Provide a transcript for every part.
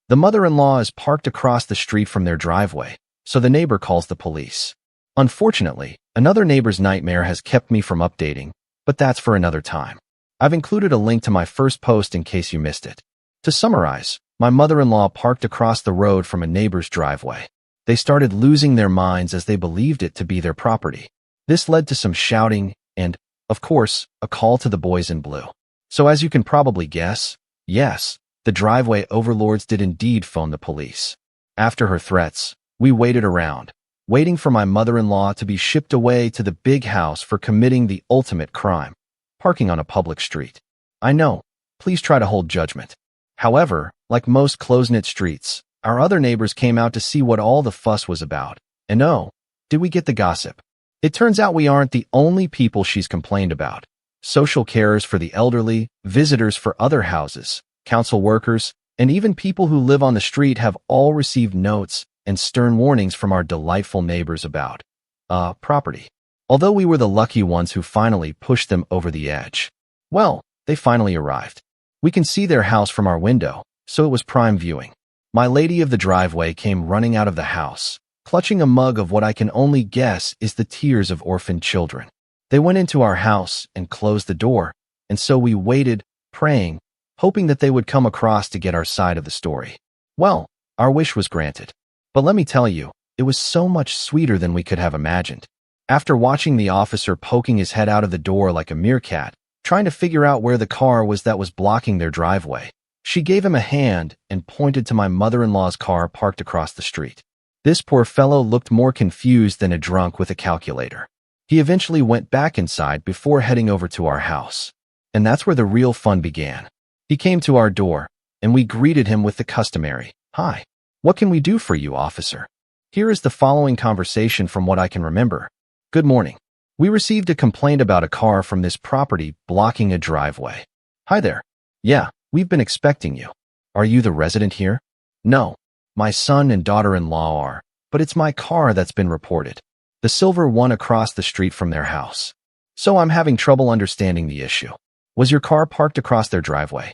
The mother-in-law is parked across the street from their driveway, so the neighbor calls the police. Unfortunately, another neighbor's nightmare has kept me from updating, but that's for another time. I've included a link to my first post in case you missed it. To summarize, my mother-in-law parked across the road from a neighbor's driveway. They started losing their minds as they believed it to be their property. This led to some shouting and, of course, a call to the boys in blue. So as you can probably guess, yes, the driveway overlords did indeed phone the police. After her threats, we waited around, waiting for my mother-in-law to be shipped away to the big house for committing the ultimate crime, parking on a public street. I know, please try to hold judgment. However, like most close-knit streets, our other neighbors came out to see what all the fuss was about. And oh, did we get the gossip? It turns out we aren't the only people she's complained about. Social carers for the elderly, visitors for other houses, council workers, and even people who live on the street have all received notes and stern warnings from our delightful neighbors about property. Although we were the lucky ones who finally pushed them over the edge. Well, they finally arrived. We can see their house from our window, so it was prime viewing. My lady of the driveway came running out of the house, clutching a mug of what I can only guess is the tears of orphaned children. They went into our house and closed the door, and so we waited, praying, hoping that they would come across to get our side of the story. Well, our wish was granted. But let me tell you, it was so much sweeter than we could have imagined. After watching the officer poking his head out of the door like a meerkat, trying to figure out where the car was that was blocking their driveway, she gave him a hand and pointed to my mother-in-law's car parked across the street. This poor fellow looked more confused than a drunk with a calculator. He eventually went back inside before heading over to our house. And that's where the real fun began. He came to our door, and we greeted him with the customary, "Hi. What can we do for you, officer?" Here is the following conversation from what I can remember. "Good morning. We received a complaint about a car from this property blocking a driveway." "Hi there. Yeah, we've been expecting you. Are you the resident here?" "No. My son and daughter-in-law are, but it's my car that's been reported. The silver one across the street from their house. So I'm having trouble understanding the issue. Was your car parked across their driveway?"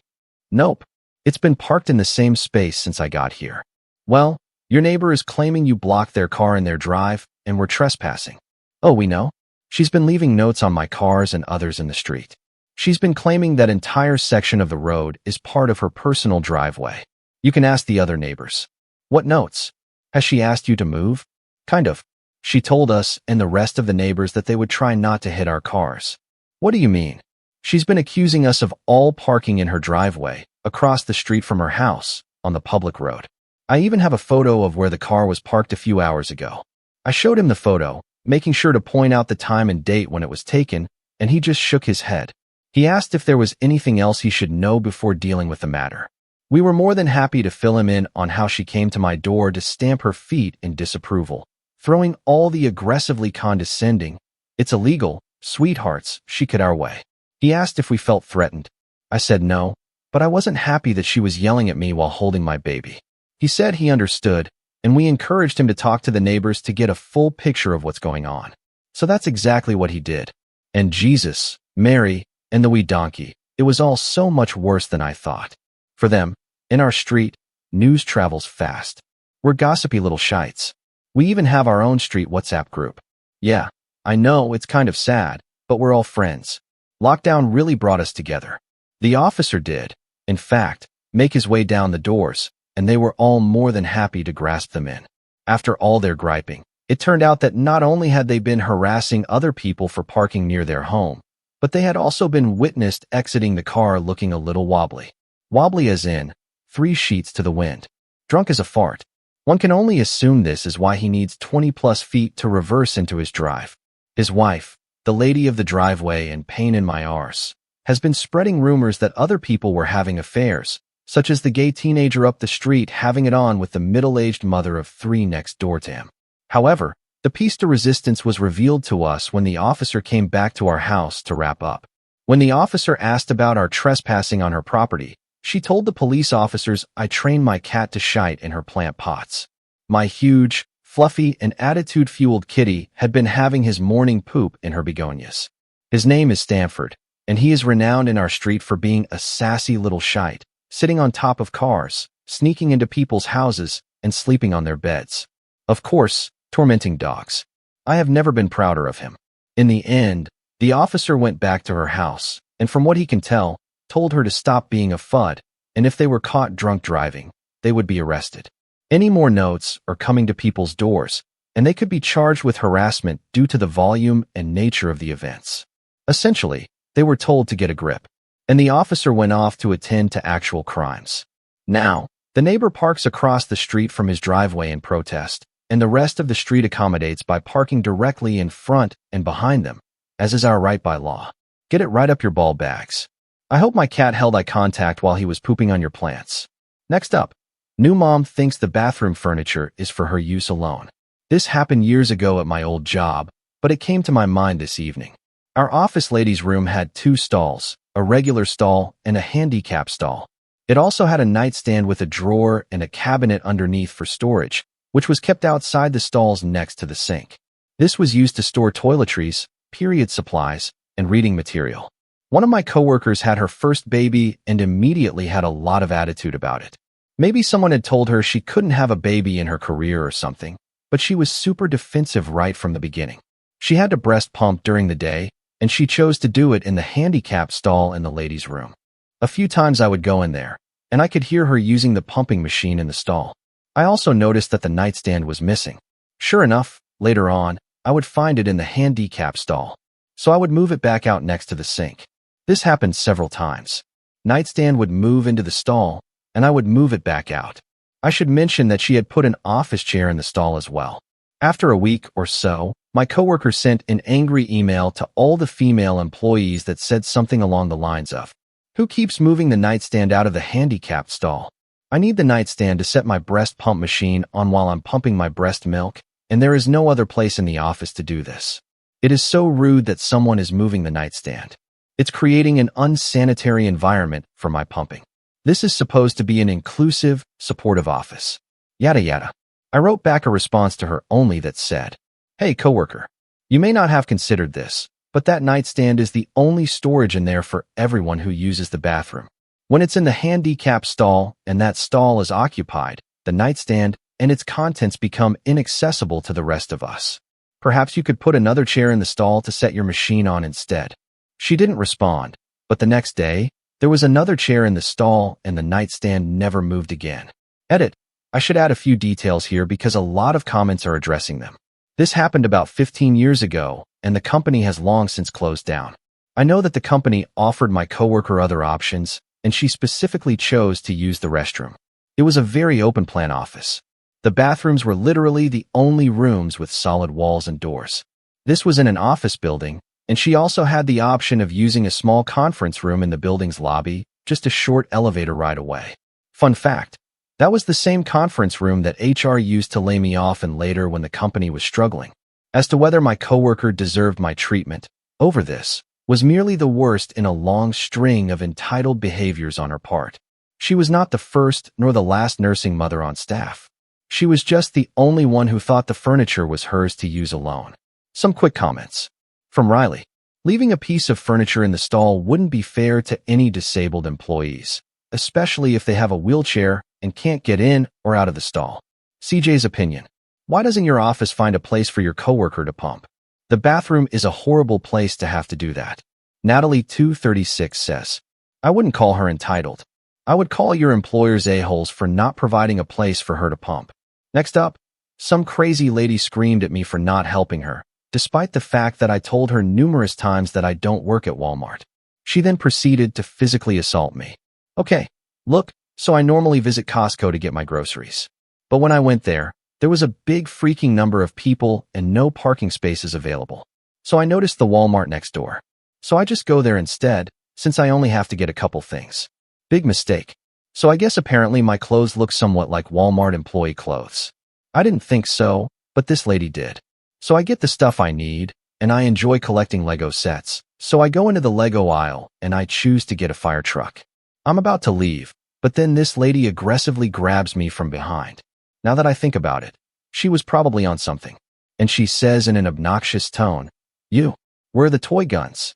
"Nope. It's been parked in the same space since I got here." "Well, your neighbor is claiming you blocked their car in their drive and were trespassing." "Oh, we know. She's been leaving notes on my cars and others in the street. She's been claiming that entire section of the road is part of her personal driveway. You can ask the other neighbors." "What notes? Has she asked you to move?" "Kind of. She told us and the rest of the neighbors that they would try not to hit our cars." "What do you mean?" "She's been accusing us of all parking in her driveway, across the street from her house, on the public road. I even have a photo of where the car was parked a few hours ago." I showed him the photo, making sure to point out the time and date when it was taken, and he just shook his head. He asked if there was anything else he should know before dealing with the matter. We were more than happy to fill him in on how she came to my door to stamp her feet in disapproval, throwing all the aggressively condescending, "It's illegal, sweethearts," she could our way. He asked if we felt threatened. I said no, but I wasn't happy that she was yelling at me while holding my baby. He said he understood, and we encouraged him to talk to the neighbors to get a full picture of what's going on. So that's exactly what he did. And Jesus, Mary, and the wee donkey, it was all so much worse than I thought. For them, in our street, news travels fast. We're gossipy little shites. We even have our own street WhatsApp group. Yeah, I know it's kind of sad, but we're all friends. Lockdown really brought us together. The officer did, in fact, make his way down the doors, and they were all more than happy to grasp them in. After all their griping, it turned out that not only had they been harassing other people for parking near their home, but they had also been witnessed exiting the car looking a little wobbly. Wobbly as in, 3 sheets to the wind. Drunk as a fart. One can only assume this is why he needs 20+ feet to reverse into his drive. His wife, the lady of the driveway and pain in my arse, has been spreading rumors that other people were having affairs, such as the gay teenager up the street having it on with the middle-aged mother of 3 next door to him. However, the piece de resistance was revealed to us when the officer came back to our house to wrap up. When the officer asked about our trespassing on her property, she told the police officers I trained my cat to shite in her plant pots. My huge, fluffy, and attitude-fueled kitty had been having his morning poop in her begonias. His name is Stanford, and he is renowned in our street for being a sassy little shite, sitting on top of cars, sneaking into people's houses and sleeping on their beds. Of course, tormenting dogs. I have never been prouder of him. In the end, the officer went back to her house, and from what he can tell, told her to stop being a FUD, and if they were caught drunk driving, they would be arrested. Any more notes or coming to people's doors, and they could be charged with harassment due to the volume and nature of the events. Essentially, they were told to get a grip, and the officer went off to attend to actual crimes. Now, the neighbor parks across the street from his driveway in protest, and the rest of the street accommodates by parking directly in front and behind them, as is our right by law. Get it right up your ball bags. I hope my cat held eye contact while he was pooping on your plants. Next up, new mom thinks the bathroom furniture is for her use alone. This happened years ago at my old job, but it came to my mind this evening. Our office lady's room had 2 stalls, a regular stall and a handicap stall. It also had a nightstand with a drawer and a cabinet underneath for storage, which was kept outside the stalls next to the sink. This was used to store toiletries, period supplies, and reading material. One of my coworkers had her first baby and immediately had a lot of attitude about it. Maybe someone had told her she couldn't have a baby in her career or something, but she was super defensive right from the beginning. She had to breast pump during the day, and she chose to do it in the handicap stall in the ladies' room. A few times I would go in there, and I could hear her using the pumping machine in the stall. I also noticed that the nightstand was missing. Sure enough, later on, I would find it in the handicap stall, so I would move it back out next to the sink. This happened several times. Nightstand would move into the stall, and I would move it back out. I should mention that she had put an office chair in the stall as well. After a week or so, my coworker sent an angry email to all the female employees that said something along the lines of, "Who keeps moving the nightstand out of the handicapped stall? I need the nightstand to set my breast pump machine on while I'm pumping my breast milk, and there is no other place in the office to do this. It is so rude that someone is moving the nightstand. It's creating an unsanitary environment for my pumping. This is supposed to be an inclusive, supportive office." Yada yada. I wrote back a response to her only that said, "Hey coworker, you may not have considered this, but that nightstand is the only storage in there for everyone who uses the bathroom. When it's in the handicap stall and that stall is occupied, the nightstand and its contents become inaccessible to the rest of us. Perhaps you could put another chair in the stall to set your machine on instead." She didn't respond, but the next day, there was another chair in the stall and the nightstand never moved again. Edit. I should add a few details here because a lot of comments are addressing them. This happened about 15 years ago, and the company has long since closed down. I know that the company offered my coworker other options, and she specifically chose to use the restroom. It was a very open-plan office. The bathrooms were literally the only rooms with solid walls and doors. This was in an office building, and she also had the option of using a small conference room in the building's lobby, just a short elevator ride away. Fun fact, that was the same conference room that HR used to lay me off in later when the company was struggling. As to whether my coworker deserved my treatment over this was merely the worst in a long string of entitled behaviors on her part. She was not the first nor the last nursing mother on staff. She was just the only one who thought the furniture was hers to use alone. Some quick comments. From Riley. Leaving a piece of furniture in the stall wouldn't be fair to any disabled employees, especially if they have a wheelchair and can't get in or out of the stall. CJ's opinion. Why doesn't your office find a place for your coworker to pump? The bathroom is a horrible place to have to do that. Natalie 236 says, I wouldn't call her entitled. I would call your employers a-holes for not providing a place for her to pump. Next up, some crazy lady screamed at me for not helping her, despite the fact that I told her numerous times that I don't work at Walmart. She then proceeded to physically assault me. Okay, look, so I normally visit Costco to get my groceries. But when I went there was a big freaking number of people and no parking spaces available. So I noticed the Walmart next door. So I just go there instead, since I only have to get a couple things. Big mistake. So I guess apparently my clothes look somewhat like Walmart employee clothes. I didn't think so, but this lady did. So I get the stuff I need, and I enjoy collecting Lego sets. So I go into the Lego aisle, and I choose to get a fire truck. I'm about to leave, but then this lady aggressively grabs me from behind. Now that I think about it, she was probably on something. And she says in an obnoxious tone, "You, where are the toy guns?"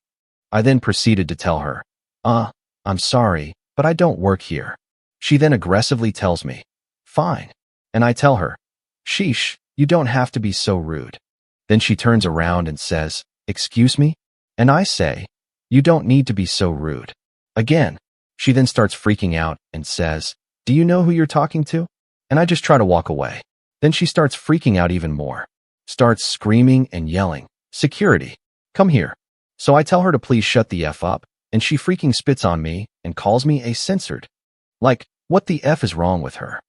I then proceeded to tell her, I'm sorry, but I don't work here. She then aggressively tells me, "Fine." And I tell her, "Sheesh, you don't have to be so rude." Then she turns around and says, "Excuse me?" And I say, "You don't need to be so rude." Again, she then starts freaking out and says, "Do you know who you're talking to?" And I just try to walk away. Then she starts freaking out even more, starts screaming and yelling, "Security, come here." So I tell her to please shut the F up, and she freaking spits on me and calls me a censored. Like, what the F is wrong with her?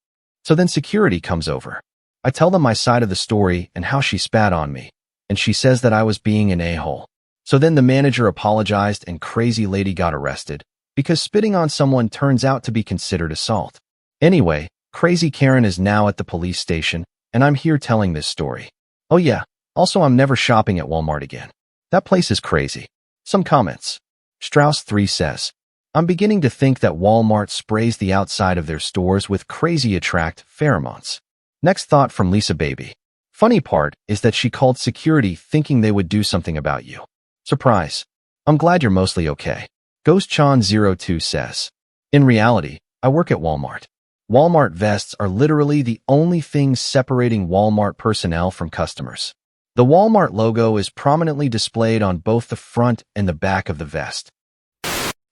So then security comes over. I tell them my side of the story and how she spat on me, and she says that I was being an a-hole. So then the manager apologized and crazy lady got arrested because spitting on someone turns out to be considered assault. Anyway, crazy Karen is now at the police station, and I'm here telling this story. Oh yeah, also I'm never shopping at Walmart again. That place is crazy. Some comments. Strauss 3 says, "I'm beginning to think that Walmart sprays the outside of their stores with crazy attract pheromones." Next thought from Lisa Baby. "Funny part is that she called security thinking they would do something about you. Surprise. I'm glad you're mostly okay." GhostChan02 says, "In reality, I work at Walmart. Walmart vests are literally the only things separating Walmart personnel from customers. The Walmart logo is prominently displayed on both the front and the back of the vest."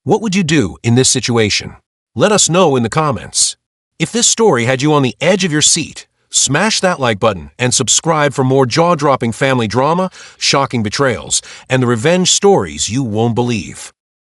What would you do in this situation? Let us know in the comments. If this story had you on the edge of your seat, smash that like button and subscribe for more jaw-dropping family drama, shocking betrayals, and the revenge stories you won't believe.